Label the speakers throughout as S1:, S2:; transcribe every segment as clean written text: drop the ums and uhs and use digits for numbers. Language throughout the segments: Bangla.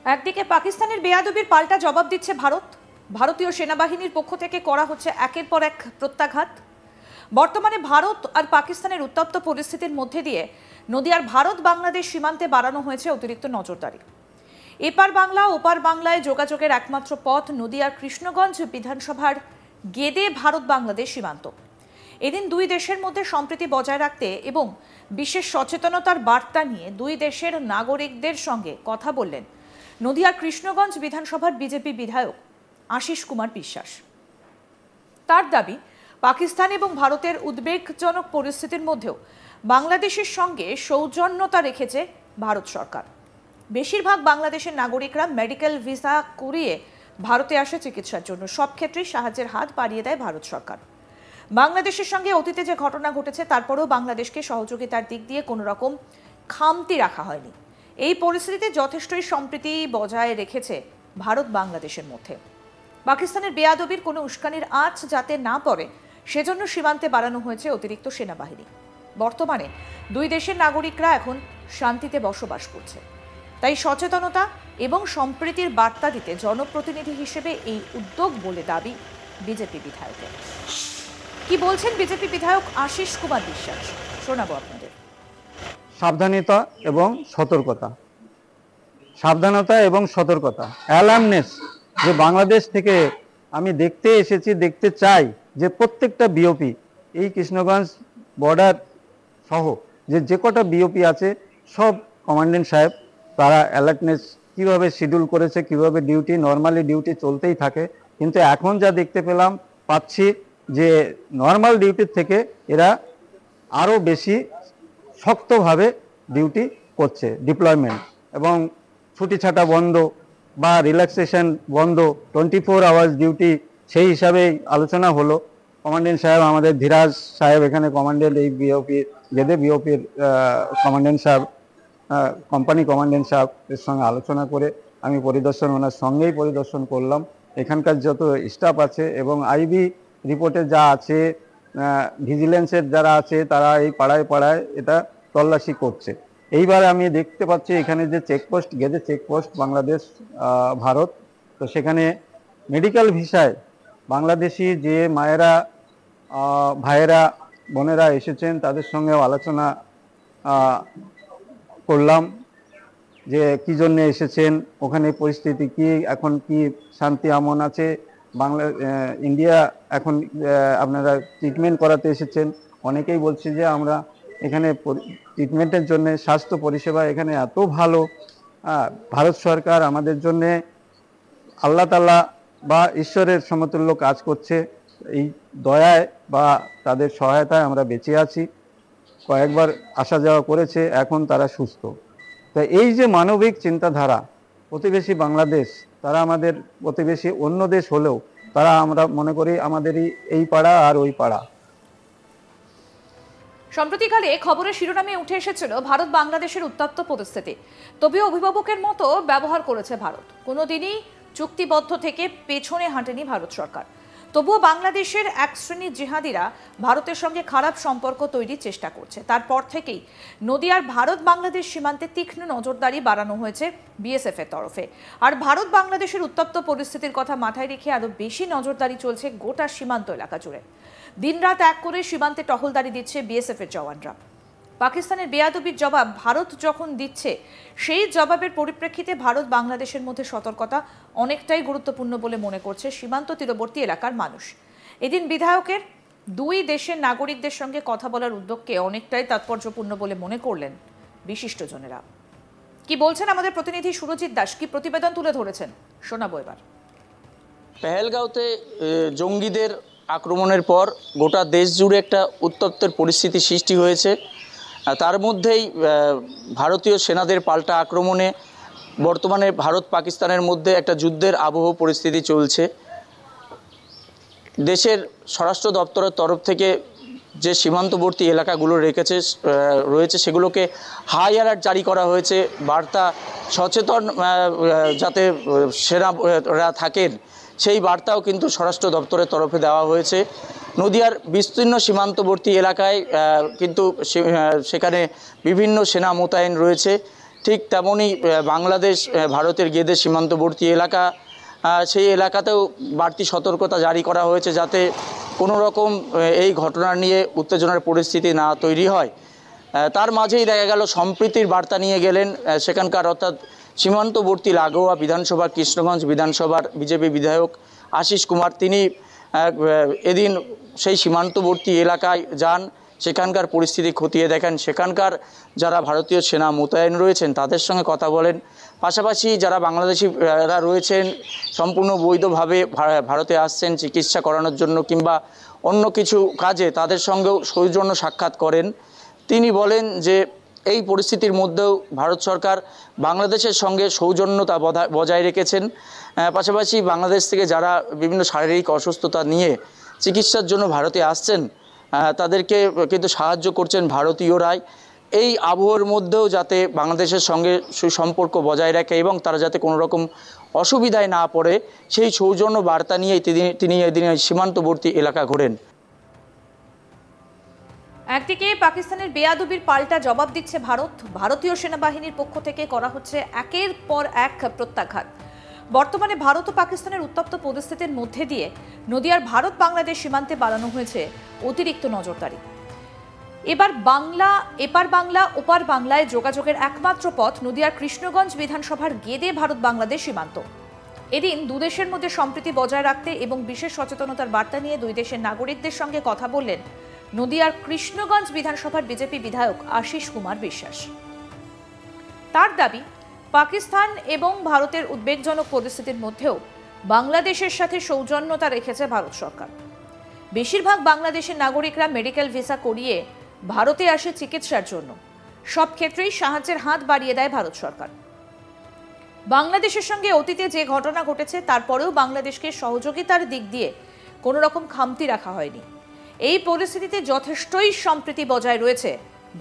S1: একদিকে পাকিস্তানের বেয়াদবির পাল্টা জবাব দিচ্ছে ভারত। ভারতীয় সেনাবাহিনীর পক্ষ থেকে করা হচ্ছে একের পর এক প্রত্যাঘাত। বর্তমানে ভারত আর পাকিস্তানের উত্তপ্ত পরিস্থিতির মধ্যে দিয়ে নদিয়ার ভারত বাংলাদেশ সীমান্তে বাড়ানো হয়েছে অতিরিক্ত নজরদারি। এপার বাংলা ওপার বাংলায় যোগাযোগের একমাত্র পথ নদিয়ার কৃষ্ণগঞ্জ বিধানসভার গেদে ভারত বাংলাদেশ সীমান্ত। এদিন দুই দেশের মধ্যে সম্প্রীতি বজায় রাখতে এবং বিশেষ সচেতনতার বার্তা নিয়ে দুই দেশের নাগরিকদের সঙ্গে কথা বললেন নদিয়ার কৃষ্ণগঞ্জ বিধানসভার বিজেপি বিধায়ক আশিস কুমার বিশ্বাস। তার দাবি, পাকিস্তান এবং ভারতের উদ্বেগজনক পরিস্থিতির মধ্যেও বাংলাদেশের সঙ্গে সৌজন্যতা রেখেছে ভারত সরকার। বেশিরভাগ বাংলাদেশের নাগরিকরা মেডিকেল ভিসা করিয়ে ভারতে আসে চিকিৎসার জন্য। সব ক্ষেত্রেই সাহায্যের হাত বাড়িয়ে দেয় ভারত সরকার। বাংলাদেশের সঙ্গে অতীতে যে ঘটনা ঘটেছে তারপরেও বাংলাদেশকে সহযোগিতার দিক দিয়ে কোনো রকম খামতি রাখা হয়নি। এই পরিস্থিতিতে যথেষ্টই সম্প্রীতি বজায় রেখেছে ভারত বাংলাদেশের মধ্যে। পাকিস্তানের বেয়াদবির কোনো উস্কানির আঁচ যাতে না পড়ে সেজন্য সীমান্তে বাড়ানো হয়েছে অতিরিক্ত সেনাবাহিনী। বর্তমানে দুই দেশের নাগরিকরা এখন শান্তিতে বসবাস করছে। তাই সচেতনতা এবং সম্প্রীতির বার্তা দিতে জনপ্রতিনিধি হিসেবে এই উদ্যোগ বলে দাবি বিজেপি বিধায়কের। কি বলছেন বিজেপি বিধায়ক আশিস কুমার বিশ্বাস, শোনাবো আপনাদের।
S2: সাবধানতা এবং সতর্কতা, সাবধানতা এবং সতর্কতা, অ্যালার্মনেস, যে বাংলাদেশ থেকে আমি দেখতে এসেছি, দেখতে চাই যে প্রত্যেকটা বিওপি এই কৃষ্ণগঞ্জ বর্ডার সহ যে কটা বিওপি আছে সব কমান্ডেন্ট সাহেব তারা অ্যালার্টনেস কীভাবে শিডিউল করেছে, কীভাবে ডিউটি, নর্মালি ডিউটি চলতেই থাকে, কিন্তু এখন যা দেখতে পাচ্ছি যে নর্মাল ডিউটির থেকে এরা আরও বেশি শক্তভাবে ডিউটি করছে, ডিপ্লয়মেন্ট এবং ছুটি ছাটা বন্ধ বা রিল্যাক্সেশন বন্ধ, 24 আওয়ার্স ডিউটি, সেই হিসাবেই আলোচনা হলো। কমান্ডেন্ট সাহেব, আমাদের ধীরাজ সাহেব এখানে কমান্ডেন্ট, এই বিওপির গেদে বিওপির কমান্ডেন্ট সাহেব, কোম্পানি কমান্ডেন্ট সাহেবের সঙ্গে আলোচনা করে আমি পরিদর্শন, ওনার সঙ্গেই পরিদর্শন করলাম। এখানকার যত স্টাফ আছে এবং আইবি রিপোর্টে যা আছে, ভিজিলেন্সের যারা আছে তারা এই পাড়ায় পাড়ায় এটা তল্লাশি করছে। এইবার আমি দেখতে পাচ্ছি এখানে যে চেকপোস্ট, গেদে চেকপোস্ট বাংলাদেশ ভারত, তো সেখানে মেডিকেল ভিসায় বাংলাদেশি যে মায়েরা, ভাইয়েরা, বোনেরা এসেছেন তাদের সঙ্গেও আলোচনা করলাম যে কী জন্যে এসেছেন, ওখানে পরিস্থিতি কি, এখন কি শান্তি আমন আছে, ইন্ডিয়া এখন আপনারা ট্রিটমেন্ট করাতে এসেছেন। অনেকেই বলছে যে আমরা এখানে ট্রিটমেন্টের জন্য স্বাস্থ্য পরিষেবা এখানে এত ভালো, ভারত সরকার আমাদের জন্যে আল্লাহ তাআলা বা ঈশ্বরের সমতুল্য কাজ করছে, এই দয়ায় বা তাদের সহায়তায় আমরা বেঁচে আছি। কয়েকবার আসা যাওয়া করেছে, এখন তারা সুস্থ। তো এই যে মানবিক চিন্তাধারা, প্রতিবেশী বাংলাদেশ, তারা আমাদের প্রতিবেশী অন্য দেশ হলেও তারা, আমরা মনে করি আমাদেরই এই পাড়া আর ওই পাড়া।
S1: সম্প্রতিকালে খবরের শিরোনামে উঠে এসেছিল ভারত বাংলাদেশের উত্তপ্ত পরিস্থিতি। তবে অভিভাবকের মতো ব্যবহার করেছে ভারত। কোনোদিনই চুক্তিবদ্ধ থেকে পেছনে হাঁটেনি ভারত সরকার। তবুও বাংলাদেশের এক শ্রেণীর জিহাদিরা ভারতের সঙ্গে খারাপ সম্পর্ক তৈরির চেষ্টা করছে। তারপর থেকেই নদিয়ার ভারত বাংলাদেশ সীমান্তে তীক্ষ্ণ নজরদারি বাড়ানো হয়েছে বিএসএফ এর তরফে। আর ভারত বাংলাদেশের উত্তপ্ত পরিস্থিতির কথা মাথায় রেখে আরো বেশি নজরদারি চলছে গোটা সীমান্ত এলাকা জুড়ে। দিনরাত এক করে সীমান্তে টহলদারি দিচ্ছে বিএসএফ এর জওয়ানরা। পাকিস্তানের বেয়াদবির জবাব ভারত যখন দিচ্ছে, সেই জবাবের পরিপ্রেক্ষিতে ভারত বাংলাদেশের মধ্যে সতর্কতা অনেকটাই গুরুত্বপূর্ণ বলে মনে করছে সীমান্ত তীরবর্তী এলাকার মানুষ। এদিন বিধায়কের দুই দেশের নাগরিকদের সঙ্গে কথা বলার উদ্যোগকে অনেকটাই তাৎপর্যপূর্ণ বলে মনে করলেন বিশিষ্টজনেরা। কি বলছেন আমাদের প্রতিনিধি সুরজিৎ দাস, কি প্রতিবেদন তুলে ধরেছেন, শোনাবো এবার।
S3: পেহেলগাঁওতে জঙ্গিদের আক্রমণের পর গোটা দেশ জুড়ে একটা উত্তপ্তের পরিস্থিতি সৃষ্টি হয়েছে। তার মধ্যেই ভারতীয় সেনাদের পাল্টা আক্রমণে বর্তমানে ভারত পাকিস্তানের মধ্যে একটা যুদ্ধের আবহ পরিস্থিতি চলছে। দেশের স্বরাষ্ট্র দপ্তরের তরফ থেকে যে সীমান্তবর্তী এলাকাগুলো রয়েছে সেগুলোকে হাই অ্যালার্ট জারি করা হয়েছে। বার্তা সচেতন যাতে সেনারা থাকেন সেই বার্তাও কিন্তু স্বরাষ্ট্র দপ্তরের তরফে দেওয়া হয়েছে। নদিয়ার বিস্তীর্ণ সীমান্তবর্তী এলাকায় কিন্তু সেখানে বিভিন্ন সেনা মোতায়েন রয়েছে। ঠিক তেমনই বাংলাদেশ ভারতের গেদে সীমান্তবর্তী এলাকা, সেই এলাকাতেও বাড়তি সতর্কতা জারি করা হয়েছে যাতে কোনো রকম এই ঘটনা নিয়ে উত্তেজনার পরিস্থিতি না তৈরি হয়। তার মাঝেই দেখা গেল সম্প্রীতির বার্তা নিয়ে গেলেন সেখানকার অর্থাৎ সীমান্তবর্তী লাগোয়া বিধানসভা কৃষ্ণগঞ্জ বিধানসভার বিজেপি বিধায়ক আশিস কুমার। তিনি এদিন সেই সীমান্তবর্তী এলাকায় যান, সেখানকার পরিস্থিতি খতিয়ে দেখেন, সেখানকার যারা ভারতীয় সেনা মোতায়েন রয়েছেন তাদের সঙ্গে কথা বলেন। পাশাপাশি যারা বাংলাদেশিরা রয়েছেন সম্পূর্ণ বৈধভাবে ভারতে আসছেন চিকিৎসা করানোর জন্য কিংবা অন্য কিছু কাজে, তাদের সঙ্গেও সৌজন্য সাক্ষাৎ করেন। তিনি বলেন যে এই পরিস্থিতির মধ্যেও ভারত সরকার বাংলাদেশের সঙ্গে সৌজন্যতা বজায় রেখেছেন। পাশাপাশি বাংলাদেশ থেকে যারা বিভিন্ন শারীরিক অসুস্থতা নিয়ে চিকিৎসার জন্য ভারতে আসছেন তাদেরকে কিন্তু সাহায্য করছেন ভারতীয়রাই। এই আবহের মধ্যেও যাতে বাংলাদেশের সঙ্গে সুসম্পর্ক বজায় রাখে এবং তারা যাতে কোনো রকম অসুবিধায় না পড়ে, সেই সৌজন্য বার্তা নিয়েই তিনি এদিন সীমান্তবর্তী এলাকা ঘোরেন।
S1: একদিকে পাকিস্তানের বেয়াদবির পাল্টা জবাব দিচ্ছে ভারত। ভারতীয় সেনাবাহিনীর পক্ষ থেকে করা হচ্ছে একের পর এক প্রত্যাঘাত। বর্তমানে ভারত ও পাকিস্তানের উত্তপ্ত পরিস্থিতির মধ্যে দিয়ে নদিয়ার ভারত বাংলাদেশ সীমান্তে বাড়ানো হয়েছে অতিরিক্ত নজরদারি। এপার বাংলা ওপার বাংলায় যোগাযোগের একমাত্র পথ নদিয়ার কৃষ্ণগঞ্জ বিধানসভার গেদে ভারত বাংলাদেশ সীমান্ত। এদিন দুদেশের মধ্যে সম্প্রীতি বজায় রাখতে এবং বিশেষ সচেতনতার বার্তা নিয়ে দুই দেশের নাগরিকদের সঙ্গে কথা বললেন নদিয়ার কৃষ্ণগঞ্জ বিধানসভার বিজেপি বিধায়ক আশিস কুমার বিশ্বাস। তার দাবি, পাকিস্তান এবং ভারতের উদ্বেগজনক পরিস্থিতির মধ্যেও বাংলাদেশের সাথে সৌজন্যতা রেখেছে ভারত সরকার। বেশিরভাগ বাংলাদেশের নাগরিকরা মেডিকেল ভিসা করিয়ে ভারতে আসে চিকিৎসার জন্য। সব ক্ষেত্রেই সাহায্যের হাত বাড়িয়ে দেয় ভারত সরকার। বাংলাদেশের সঙ্গে অতীতে যে ঘটনা ঘটেছে তারপরেও বাংলাদেশকে সহযোগিতার দিক দিয়ে কোনো রকম খামতি রাখা হয়নি। এই পরিস্থিতিতে যথেষ্টই সম্প্রীতি বজায় রয়েছে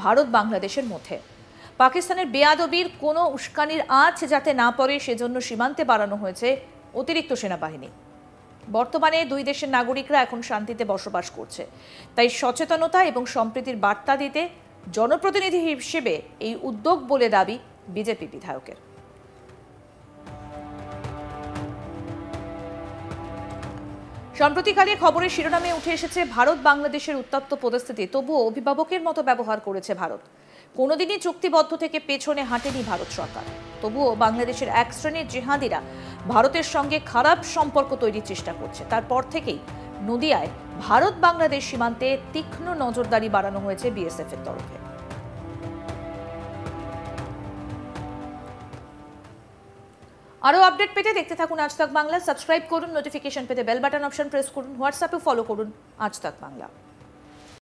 S1: ভারত বাংলাদেশের মধ্যে। পাকিস্তানের বেয়াদবির কোনো উস্কানির আঁচ যাতে না পড়ে সেজন্য সীমান্তে বাড়ানো হয়েছে অতিরিক্ত সেনাবাহিনী। বর্তমানে দুই দেশের নাগরিকরা এখন শান্তিতে বসবাস করছে, তাই সচেতনতা এবং সম্প্রীতির বার্তা দিতে জনপ্রতিনিধি হিসেবে এই উদ্যোগ বলে দাবি বিজেপি বিধায়কের। সম্প্রতিকালে খবরের শিরোনামে উঠে এসেছে ভারত বাংলাদেশের উত্তপ্ত পরিস্থিতি, তবুও অভিভাবকের মতো ব্যবহার করেছে ভারত। কোনোদিনই চুক্তিবদ্ধ থেকে পেছনে হাঁটেনি ভারত সরকার। তবুও বাংলাদেশের এক শ্রেণীর জিহাদিরা ভারতের সঙ্গে খারাপ সম্পর্ক তৈরির চেষ্টা করছে। তারপর থেকেই নদিয়ায় ভারত বাংলাদেশ সীমান্তে তীক্ষ্ণ নজরদারি বাড়ানো হয়েছে বিএসএফ এর তরফে। আরো আপডেট পেতে দেখতে থাকুন আজ তাক বাংলা। সাবস্ক্রাইব করুন, নোটিফিকেশন পেতে বেল বাটন অপশন প্রেস করুন, হোয়াটসঅ্যাপে ফলো করুন আজ তাক বাংলা।